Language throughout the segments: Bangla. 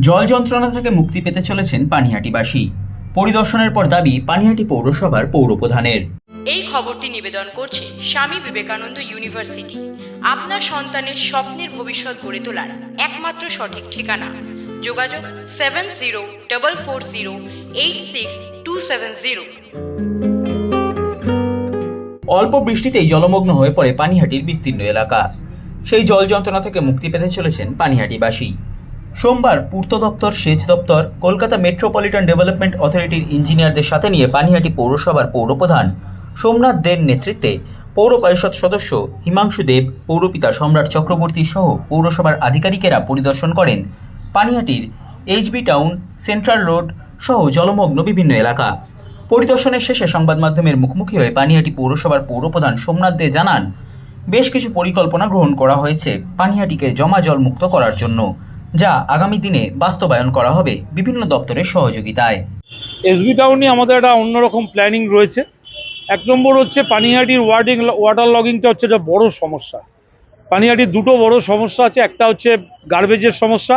জল যন্ত্রণা থেকে মুক্তি পেতে চলেছেন পানিহাটিবাসী। পরিদর্শনের পর দাবি পানিহাটি পৌরসভার পৌরপ্রধানের। এই খবরটি নিবেদন করছে স্বামী বিবেকানন্দ ইউনিভার্সিটি, আপনার সন্তানের স্বপ্নের ভবিষ্যৎ গড়ে তোলার একমাত্র সঠিক ঠিকানা। যোগাযোগ 7044086270। অল্প বৃষ্টিতেই জলমগ্ন হয়ে পড়ে পানিহাটির বিস্তীর্ণ এলাকা। সেই জল যন্ত্রণা থেকে মুক্তি পেতে চলেছেন পানিহাটিবাসী। সোমবার পূর্ত দপ্তর, সেচ দপ্তর, কলকাতা মেট্রোপলিটন ডেভেলপমেন্ট অথরিটির ইঞ্জিনিয়ারদের সাথে নিয়ে পানিহাটি পৌরসভার পৌরপ্রধান সোমনাথ দের নেতৃত্বে পৌর পরিষদ সদস্য হিমাংশু দেব, পৌরপিতা সম্রাট চক্রবর্তী সহ পৌরসভার আধিকারিকেরা পরিদর্শন করেন পানিহাটির এইচবি টাউন, সেন্ট্রাল রোড সহ জলমগ্ন বিভিন্ন এলাকা। পরিদর্শনের শেষে সংবাদ মাধ্যমের মুখোমুখি হয়ে পানিহাটি পৌরসভার পৌরপ্রধান সোমনাথ দে জানান, বেশ কিছু পরিকল্পনা গ্রহণ করা হয়েছে পানিহাটিকে জমা জল মুক্ত করার জন্য, যা আগামী দিনে বাস্তবায়ন করা হবে বিভিন্ন দপ্তরের সহযোগিতায়। এসবি টাউনে আমাদের একটা অন্যরকম প্ল্যানিং রয়েছে। এক নম্বর হচ্ছে পানিহাটির ওয়াটার লগিংটা হচ্ছে একটা বড় সমস্যা। পানিহাটির দুটো বড় সমস্যা আছে। একটা হচ্ছে গার্বেজের সমস্যা,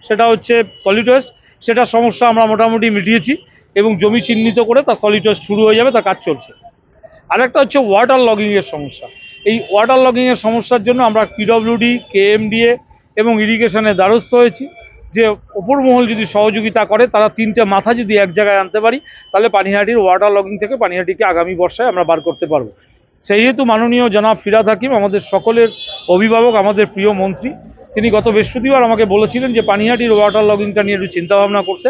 সেটা হচ্ছে সলিড ওয়েস্ট। সেটা সমস্যা আমরা মোটামুটি মিটিয়েছি এবং জমি চিহ্নিত করে তার সলিড ওয়েস্ট শুরু হয়ে যাবে, তার কাজ চলছে। আরেকটা হচ্ছে ওয়াটার লগিংয়ের সমস্যা। এই ওয়াটার লগিংয়ের সমস্যার জন্য আমরা পিডব্লিউডি, কেএমডিএ এবং ইরিগেশনের দ্বারস্থ হয়েছি যে ওপর মহল যদি সহযোগিতা করে, তারা তিনটে মাথা যদি এক জায়গায় আনতে পারি, তাহলে পানিহাটির ওয়াটার লগিং থেকে পানিহাটিকে আগামী বর্ষায় আমরা বার করতে পারবো। সেই হেতু মাননীয় জনাব ফিরহাদ হাকিম, আমাদের সকলের অভিভাবক, আমাদের প্রিয় মন্ত্রী, তিনি গত বৃহস্পতিবার আমাকে বলেছিলেন যে পানিহাটির ওয়াটার লগিংটা নিয়ে একটু চিন্তাভাবনা করতে।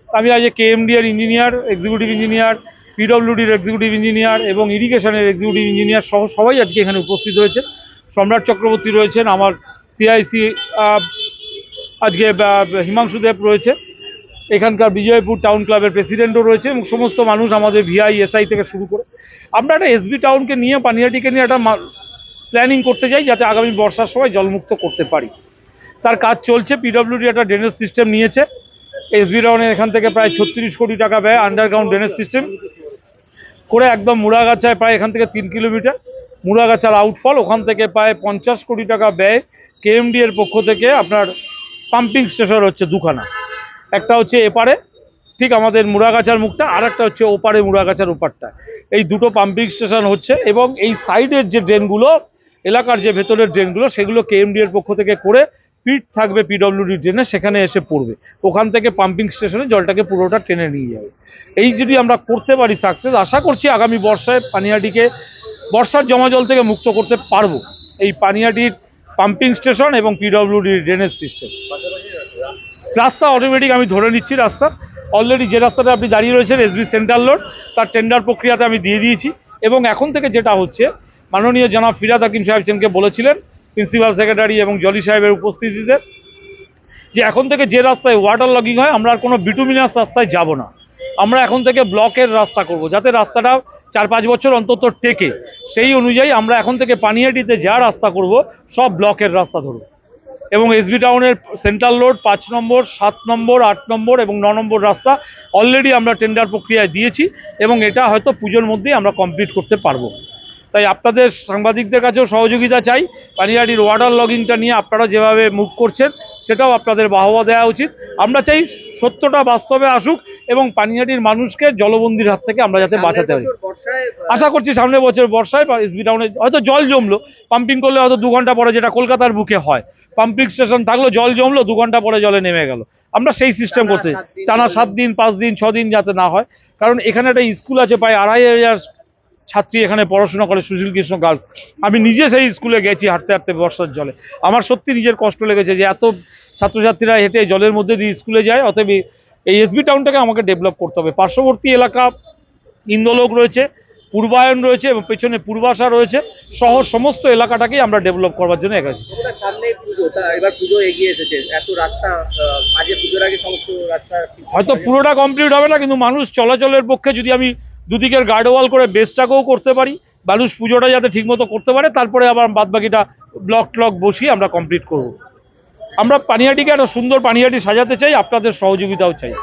আমি আজ কেএমডি এর ইঞ্জিনিয়ার, এক্সিকিউটিভ ইঞ্জিনিয়ার, পিডব্লিউডির এক্সিকিউটিভ ইঞ্জিনিয়ার এবং ইরিগেশনের এক্সিকিউটিভ ইঞ্জিনিয়ার সহ সবাই আজকে এখানে উপস্থিত হয়েছে। সম্রাট চক্রবর্তী রয়েছেন, আমার সিআইসি আজকে হিমাংশু দেব রয়েছে, এখানকার বিজয়পুর টাউন ক্লাবের প্রেসিডেন্টও রয়েছে এবং সমস্ত মানুষ, আমাদের ভিআই, এসআই থেকে শুরু করে আমরা একটা এসবি টাউনকে নিয়ে, পানিহাটিকে নিয়ে একটা প্ল্যানিং করতে চাই, যাতে আগামী বর্ষার সময় জলমুক্ত করতে পারি। তার কাজ চলছে। পিডব্লিউডি একটা ড্রেনেজ সিস্টেম নিয়েছে। এসবি টাউনের এখান থেকে প্রায় 36 কোটি টাকা ব্যয় আন্ডারগ্রাউন্ড ড্রেনেজ সিস্টেম করে একদম মুড়াগাছায় প্রায় এখান থেকে 3 কিলোমিটার মুড়াগাছার আউটফল, ওখান থেকে প্রায় 50 কোটি টাকা ব্যয় কেএমডি এর পক্ষ থেকে আপনার পাম্পিং স্টেশন হচ্ছে দুখানা। একটা হচ্ছে এপারে ঠিক আমাদের মুড়াগাছার মুখটা, আর একটা হচ্ছে ওপারে মুড়াগাছার ওপারটা। এই দুটো পাম্পিং স্টেশন হচ্ছে এবং এই সাইডের যে ড্রেনগুলো, এলাকার যে ভেতরের ড্রেনগুলো, সেগুলো কেএমডি এর পক্ষ থেকে করে পিট থাকবে পিডব্লিউডি ড্রেনে, সেখানে এসে পড়বে। ওখান থেকে পাম্পিং স্টেশনে জলটাকে পুরোটা টেনে নিয়ে যাবে। এই যদি আমরা করতে পারি সাকসেস, আশা করছি আগামী বর্ষায় পানিহাটিকে বর্ষার জমা জল থেকে মুক্ত করতে পারবো। এই পানিহাটির পাম্পিং স্টেশন এবং পিডব্লিউডি ড্রেনেজ সিস্টেম। রাস্তা অটোমেটিক আমি ধরে নিচ্ছি। রাস্তা অলরেডি যে রাস্তাটা আপনি দাঁড়িয়ে রয়েছেন এসবি সেন্ট্রাল রোড, তার টেন্ডার প্রক্রিয়াতে আমি দিয়ে দিয়েছি এবং এখন থেকে যেটা হচ্ছে, মাননীয় জনাব ফিরহাদ হাকিম সাহেবকে বলেছিলেন প্রিন্সিপাল সেক্রেটারি এবং জলি সাহেবের উপস্থিতিতে, যে এখন থেকে যে রাস্তায় ওয়াটার লগিং হয় আমরা আর কোনো বিটুমিনাস রাস্তায় যাব না। আমরা এখন থেকে ব্লকের রাস্তা করব, যাতে রাস্তাটা 4-5 বছর অন্তত টেকে। সেই অনুযায়ী আমরা এখন থেকে পানিহাটিতে যা রাস্তা করব সব ব্লকের রাস্তা ধরব এবং এসবি টাউনের সেন্ট্রাল রোড 5 নম্বর, 7 নম্বর, 8 নম্বর এবং 9 নম্বর রাস্তা অলরেডি আমরা টেন্ডার প্রক্রিয়ায় দিয়েছি এবং এটা হয়তো পুজোর মধ্যেই আমরা কমপ্লিট করতে পারবো। তাই আপনাদের সাংবাদিকদের কাছেও সহযোগিতা চাই। পানিহাটির ওয়াটার লগিংটা নিয়ে আপনারা যেভাবে মুভ করছেন, সেটাও আপনাদের বাহবা দেওয়া উচিত। আমরা চাই সত্যটা বাস্তবে আসুক এবং পানিহাটির মানুষকে জলবন্দির হাত থেকে আমরা যাতে বাঁচাতে পারি। আশা করছি সামনের বছর বর্ষায় এসবি টাউনে হয়তো জল জমলো, পাম্পিং করলে হয়তো 2 ঘন্টা পরে, যেটা কলকাতার বুকে হয়, পাম্পিং স্টেশন থাকলো, জল জমলো, 2 ঘন্টা পরে জলে নেমে গেল। আমরা সেই সিস্টেম করতে টানা 7 দিন, 5 দিন, 6 দিন যাতে না হয়। কারণ এখানে একটা স্কুল আছে, প্রায় 2,500 ছাত্রী এখানে পড়াশোনা করে, সুশীল কৃষ্ণ গার্লস। আমি নিজে সেই স্কুলে গেছি হাঁটতে হাঁটতে বর্ষার জলে। আমার সত্যি নিজের কষ্ট লেগেছে যে এত ছাত্রছাত্রীরা হেঁটে জলের মধ্যে দিয়ে স্কুলে যায়। অতএব এই এসবি টাউনটাকে আমাকে ডেভেলপ করতে হবে। পার্শ্ববর্তী এলাকা ইন্দ্রলোক রয়েছে, পূর্বায়ন রয়েছে এবং পেছনে পূর্বাশা রয়েছে, সহ সমস্ত এলাকাটাকেই আমরা ডেভেলপ করবার জন্য এগেছি। সামনে পুজো, এবার পুজো এগিয়ে এসেছে, এত রাস্তা আজকে পুজোর আগে সমস্ত রাস্তা হয়তো পুরোটা কমপ্লিট হবে না, কিন্তু মানুষ চলাচলের পক্ষে যদি আমি দুদিকের গার্ডওয়াল করে বেসটাকেও করতে পারি, মানুষ পুজোটা যাতে ঠিকমতো করতে পারে, তারপরে আবার বাদবাকিটা ব্লক ট্লক বসিয়ে আমরা কমপ্লিট করব। আমরা পানিহাটিকে একটা সুন্দর পানিহাটি সাজাতে চাই, আপনাদের সহযোগিতাও চাই।